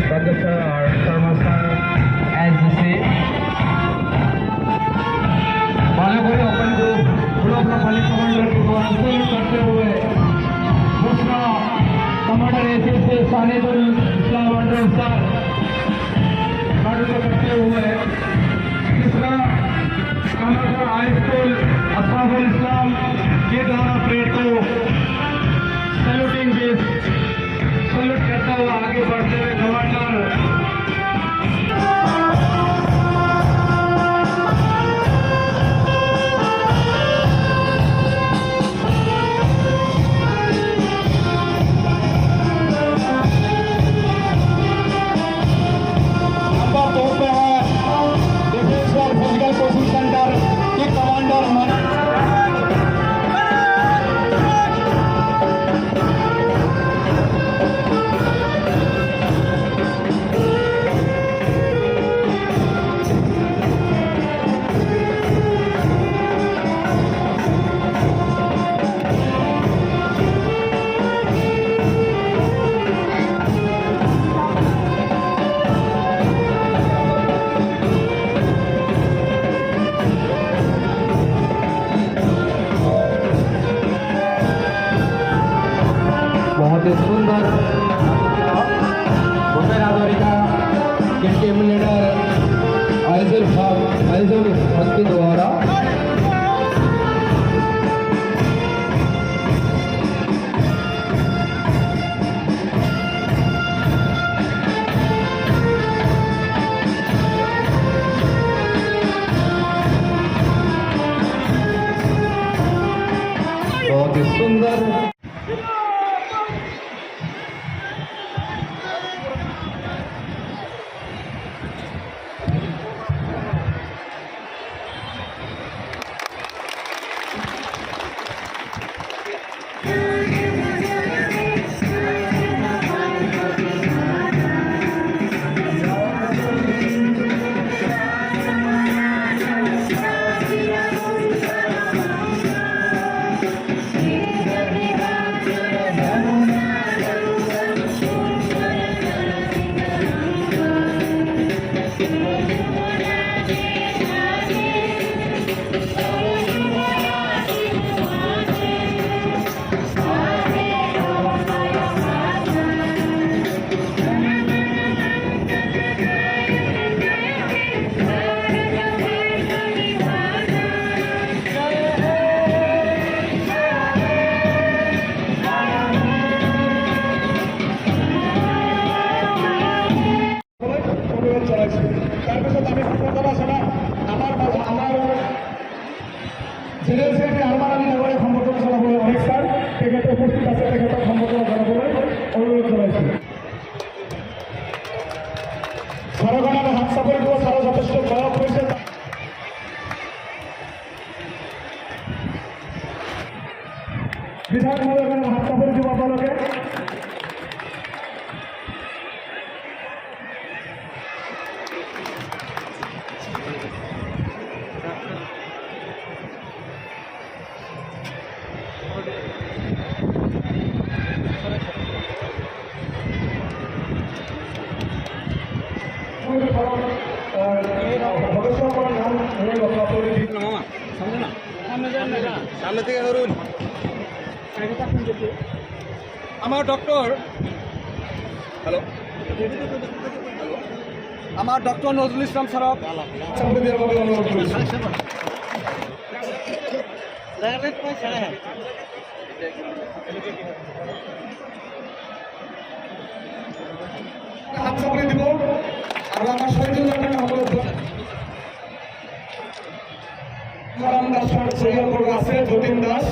Dr. Sir or Sharma Sir as the same. Balapuri open group group पाली commander को अंतिम करते हुए दूसरा कमांडर एसी से सानिदुल इस्लाम अंडर सर करते हुए तीसरा commander high school Asfakul Islam के द्वारा परेड को सैल्यूटिंग बेस सैल्यूट करता हुआ आगे बढ़ते हुए कमांडर बहुत ही सुंदर भूपेन हाजरिका के टीम लीडर आइजुल हस्ती द्वारा बहुत ही सुंदर জেনারেল সেক্রেটারি আরমান আলী নগরের সম্বর্ধনা সভা হলো অনেক স্যার সেক্ষেত্রে উপস্থিত আছে সেক্ষেত্রে সম্বর্ধনা জানাবো অনুরোধ করেছি সারাগণ আমি হাত সাপোর্ট দেবো সারা যথেষ্ট বয়স হয়েছে বিধায়ক মহোদয় হাত সাপোর্ট দেবো আপনাকে সামনে থেকে ধরুন আমার ডক্টর হ্যালো আমার ডক্টর নজরুল ইসলাম স্যারক দিব আর আমার শহীদুল আছে যতীন দাস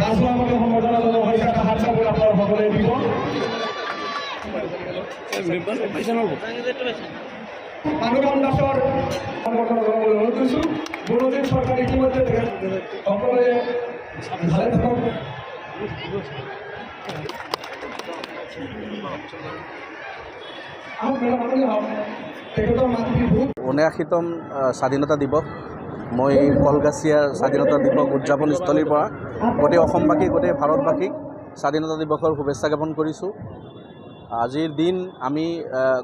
রাজু আমাকে সম্বর্ধনা জনাব হয়েছে একটা হাত চাপড়ে আপনার সকলে দিব পানুরাম দাসর সম্বর্ধনা জনাব অনুরোধ করছো বড়দিন সরকার ইতিমধ্যে সকলে ভালো থাকুন ঊনআশীতম স্বাধীনতা দিৱস মই কলগাছিয়াৰ স্বাধীনতা দিৱস উদযাপনস্থলীৰ পৰা গোটেই অসমবাসী গোটেই ভাৰতবাসীক স্বাধীনতা দিৱসৰ শুভেচ্ছা জ্ঞাপন কৰিছোঁ। আজিৰ দিন আমি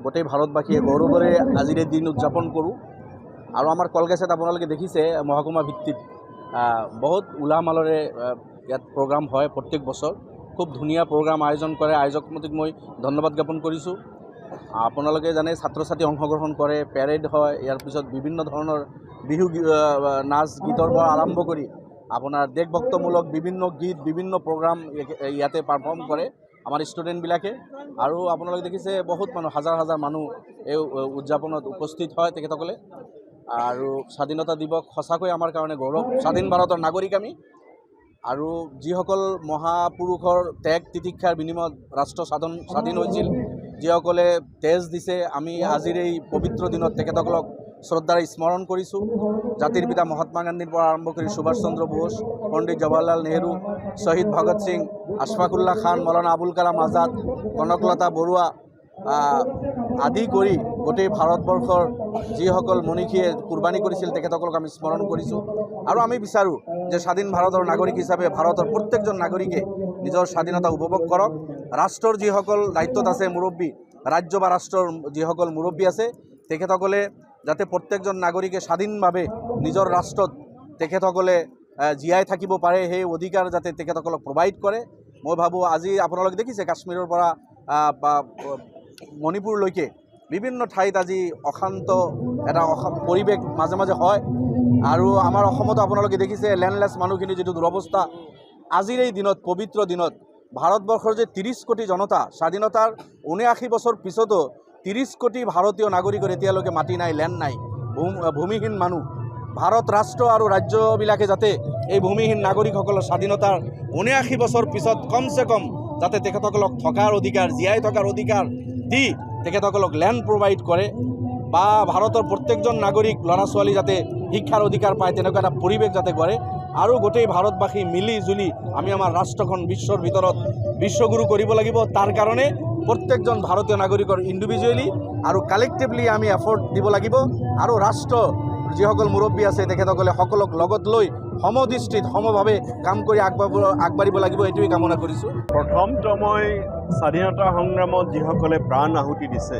গোটেই ভাৰতবাসীয়ে গৌৰৱেৰে আজিৰ এই দিন উদযাপন কৰোঁ আৰু আমাৰ কলগেছত আপোনালোকে দেখিছে মহকুমা ভিত্তিত বহুত উলাহ মালৰে ইয়াত প্ৰগ্ৰাম হয় প্ৰত্যেক বছৰ খুব ধুনীয়া প্ৰগ্ৰাম আয়োজন কৰে আয়োজক কমিটিক মই ধন্যবাদ জ্ঞাপন কৰিছোঁ আপোনালোকে জানে ছাত্ৰ ছাত্ৰী অংশগ্ৰহণ কৰে পেৰেড হয় ইয়াৰ পিছত বিভিন্ন ধৰণৰ বিহু নাচ গীতৰ পৰা আৰম্ভ কৰি আপোনাৰ দেশভক্তমূলক বিভিন্ন গীত বিভিন্ন প্ৰগ্ৰাম ইয়াতে পাৰফৰ্ম কৰে আমাৰ ষ্টুডেণ্টবিলাকে আৰু আপোনালোকে দেখিছে বহুত মানুহ হাজাৰ হাজাৰ মানুহ এই উদযাপনত উপস্থিত হয় তেখেতসকলে আৰু স্বাধীনতা দিৱস সঁচাকৈ আমাৰ কাৰণে গৌৰৱ স্বাধীন ভাৰতৰ নাগৰিক আমি আৰু যিসকল মহাপুৰুষৰ ত্যাগ তিতিক্ষাৰ বিনিময়ত ৰাষ্ট্ৰ স্বাধীন হৈছিল যিসকলে তেজ দিছে আমি আজিৰ এই পবিত্ৰ দিনত তেখেতসকলক শ্ৰদ্ধাৰে স্মৰণ কৰিছোঁ জাতিৰ পিতা মহাত্মা গান্ধীৰ পৰা আৰম্ভ কৰি সুভাষ চন্দ্ৰ বোস পণ্ডিত জৱাহৰলাল নেহৰু শ্বহীদ ভগত সিং আশফাকুল্লাহ খান মৌলানা আবুল কালাম আজাদ কনকলতা বৰুৱা আদি কৰি গোটেই ভাৰতবৰ্ষৰ যিসকল মনীষীয়ে কুৰবানী কৰিছিল তেখেতসকলক আমি স্মৰণ কৰিছোঁ আৰু আমি বিচাৰোঁ যে স্বাধীন ভাৰতৰ নাগৰিক হিচাপে ভাৰতৰ প্ৰত্যেকজন নাগৰিকে নিজৰ স্বাধীনতা উপভোগ কৰক ৰাষ্ট্ৰৰ যিসকল দায়িত্বত আছে মুৰব্বী ৰাজ্য বা ৰাষ্ট্ৰৰ যিসকল মুৰব্বী আছে তেখেতসকলে যাতে প্ৰত্যেকজন নাগৰিকে স্বাধীনভাৱে নিজৰ ৰাষ্ট্ৰত তেখেতসকলে জীয়াই থাকিব পাৰে সেই অধিকাৰ যাতে তেখেতসকলক প্ৰভাইড কৰে মই ভাবোঁ আজি আপোনালোকে দেখিছে কাশ্মীৰৰ পৰা মণিপুৰলৈকে বিভিন্ন ঠাইত আজি অশান্ত এটা পৰিৱেশ মাজে মাজে হয় আৰু আমাৰ অসমতো আপোনালোকে দেখিছে লেণ্ডলেছ মানুহখিনি যিটো দুৰৱস্থা আজিৰ এই দিনত পবিত্ৰ দিনত ভাৰতবৰ্ষৰ যে 30 কোটি জনতা স্বাধীনতাৰ 79 বছৰ পিছতো 30 কোটি ভাৰতীয় নাগৰিকৰ এতিয়ালৈকে মাটি নাই লেণ্ড নাই ভূমিহীন মানুহ ভাৰত ৰাষ্ট্ৰ আৰু ৰাজ্যবিলাকে যাতে এই ভূমিহীন নাগৰিকসকলৰ স্বাধীনতাৰ 79 বছৰ পিছত কমচে কম যাতে তেখেতসকলক থকাৰ অধিকাৰ জীয়াই থকাৰ অধিকাৰ দি তেখেতসকলক লেণ্ড প্ৰভাইড কৰে বা ভাৰতৰ প্ৰত্যেকজন নাগৰিক ল'ৰা ছোৱালী যাতে শিক্ষাৰ অধিকাৰ পায় তেনেকুৱা এটা পৰিৱেশ যাতে কৰে আৰু গোটেই ভাৰতবাসী মিলি জুলি আমি আমাৰ ৰাষ্ট্ৰখন বিশ্বৰ ভিতৰত বিশ্বগুৰু কৰিব লাগিব তাৰ কাৰণে প্ৰত্যেকজন ভাৰতীয় নাগৰিকৰ ইণ্ডিভিজুৱেলি আৰু কালেক্টিভলি আমি এফৰ্ট দিব লাগিব আৰু ৰাষ্ট্ৰ যিসকল মুৰব্বী আছে তেখেতসকলে সকলক লগত লৈ সমদৃষ্টিত সমভাৱে কাম কৰি আগবাঢ়িব লাগিব এইটোৱেই কামনা কৰিছোঁ প্ৰথমটো মই স্বাধীনতা সংগ্ৰামত যিসকলে প্ৰাণ আহুতি দিছে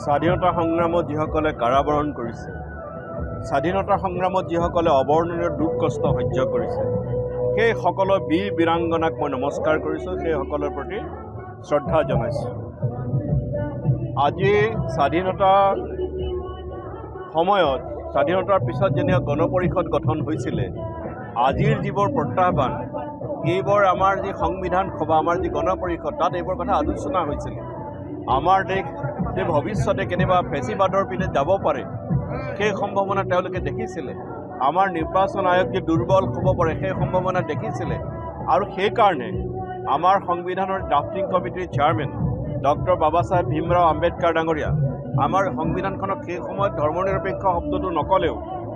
স্বাধীনতা সংগ্ৰামত যিসকলে কাৰাবৰণ কৰিছে স্বাধীনতা সংগ্ৰামত যিসকলে অৱৰ্ণনীয় দুখ কষ্ট সহ্য কৰিছে সেই সকলো বীৰ বীৰাংগনাক মই নমস্কাৰ কৰিছোঁ সেইসকলৰ প্ৰতি শ্ৰদ্ধা জনাইছোঁ আজি স্বাধীনতাৰ সময়ত স্বাধীনতাৰ পিছত যেনে গণপৰিষদ গঠন হৈছিলে আজিৰ যিবোৰ প্ৰত্যাহ্বান এইবোৰ আমাৰ যি সংবিধান সভা আমাৰ যি গণপৰিষদ তাত এইবোৰ কথা আলোচনা হৈছিলে আমাৰ দেশ যে ভৱিষ্যতে কেনেবা ফেচিবাদৰ পিনে যাব পাৰে সেই সম্ভাৱনা তেওঁলোকে দেখিছিলে আমাৰ নিৰ্বাচন আয়োগ যে দুৰ্বল হ'ব পাৰে সেই সম্ভাৱনা দেখিছিলে আৰু সেইকাৰণে আমাৰ সংবিধানৰ ড্ৰাফটিং কমিটিৰ চেয়াৰমেন ডক্টৰ বাবা চাহেব ভীমৰাও আম্বেদকাৰ ডাঙৰীয়া আমাৰ সংবিধানখনক সেই সময়ত ধৰ্মনিৰপেক্ষ শব্দটো নকলেও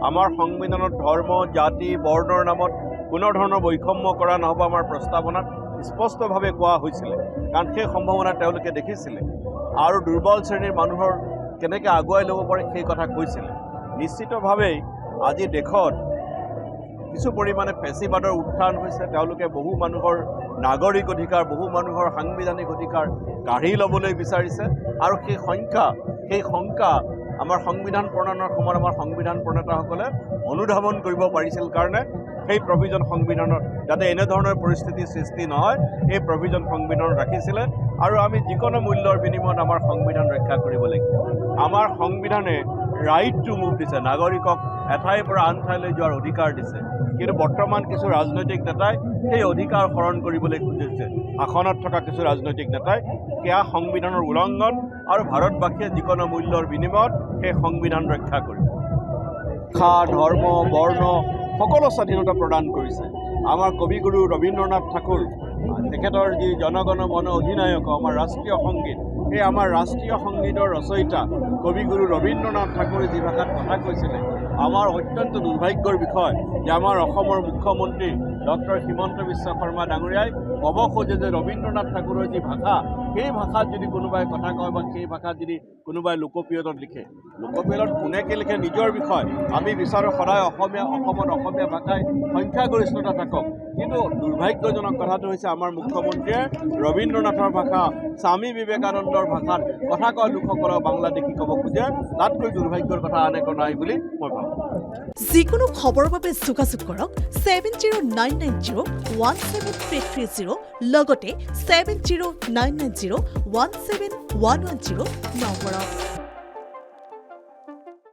আমাৰ সংবিধানত ধৰ্ম জাতি বৰ্ণৰ নামত কোনো ধৰণৰ বৈষম্য কৰা নহ'ব আমাৰ প্ৰস্তাৱনাত স্পষ্টভাৱে কোৱা হৈছিলে কাৰণ সেই সম্ভাৱনা তেওঁলোকে দেখিছিলে আৰু দুৰ্বল শ্ৰেণীৰ মানুহৰ কেনেকৈ আগুৱাই ল'ব পাৰে সেই কথা কৈছিলে নিশ্চিতভাৱেই আজি দেশত কিছু পৰিমাণে ফেচিবাদৰ উত্থান হৈছে তেওঁলোকে বহু মানুহৰ নাগৰিক অধিকাৰ বহু মানুহৰ সাংবিধানিক অধিকাৰ কাঢ়ি ল'বলৈ বিচাৰিছে আৰু সেই শংকা আমাৰ সংবিধান প্ৰণয়নৰ সময়ত আমাৰ সংবিধান প্ৰণেতাসকলে অনুধাৱন কৰিব পাৰিছিল কাৰণে সেই প্ৰভিজন সংবিধানত যাতে এনেধৰণৰ পৰিস্থিতিৰ সৃষ্টি নহয় সেই প্ৰভিজন সংবিধানত ৰাখিছিলে আৰু আমি যিকোনো মূল্যৰ বিনিময়ত আমাৰ সংবিধান ৰক্ষা কৰিব লাগিব আমাৰ সংবিধানে ৰাইট টু মুভ দিছে নাগৰিকক এঠাইৰ পৰা আন ঠাইলৈ যোৱাৰ অধিকাৰ দিছে কিন্তু বৰ্তমান কিছু ৰাজনৈতিক নেতাই সেই অধিকাৰ হৰণ কৰিবলৈ খুজিছে আসনত থকা কিছু ৰাজনৈতিক নেতাই সেয়া সংবিধানৰ উলংঘন আৰু ভাৰতবাসীয়ে যিকোনো মূল্যৰ বিনিময়ত সেই সংবিধান ৰক্ষা কৰিব ভাষা ধৰ্ম বৰ্ণ সকলো স্বাধীনতা প্ৰদান কৰিছে আমাৰ কবিগুৰু ৰবীন্দ্ৰনাথ ঠাকুৰ তেখেতৰ যি জনগণ মন অধিনায়ক আমাৰ ৰাষ্ট্ৰীয় সংগীত এই আমাৰ ৰাষ্ট্ৰীয় সংগীতৰ ৰচয়িতা কবিগুৰু ৰবীন্দ্ৰনাথ ঠাকুৰে যি ভাষাত কথা কৈছিলে আমাৰ অত্যন্ত দুৰ্ভাগ্যৰ বিষয় যে আমাৰ অসমৰ মুখ্যমন্ত্ৰী ডক্টৰ হিমন্ত বিশ্ব শৰ্মা ডাঙৰীয়াই ক'ব খোজে যে ৰবীন্দ্ৰনাথ ঠাকুৰৰ যি ভাষা সেই ভাষাত যদি কোনোবাই কথা কয় বা সেই ভাষাত যদি কোনোবাই লোকপিয়লত লিখে লোকপিয়লত কোনেকৈ লিখে নিজৰ বিষয় আমি বিচাৰোঁ সদায় অসমত অসমীয়া ভাষাই সংখ্যাগৰিষ্ঠতা থাকক কিন্তু দুৰ্ভাগ্যজনক কথাটো হৈছে আমাৰ মুখ্যমন্ত্ৰীয়ে ৰবীন্দ্ৰনাথৰ ভাষা স্বামী বিবেকানন্দৰ ভাষাত কথা কোৱা লোকসকলক বাংলাদেশী ক'ব খোজে, তাতকৈ দুৰ্ভাগ্যৰ কথা আন একো নাই বুলি মই ভাবোঁ। যিকোনো খবৰৰ বাবে যোগাযোগ কৰক 7099017330 লগতে 7099017110 নম্বৰত।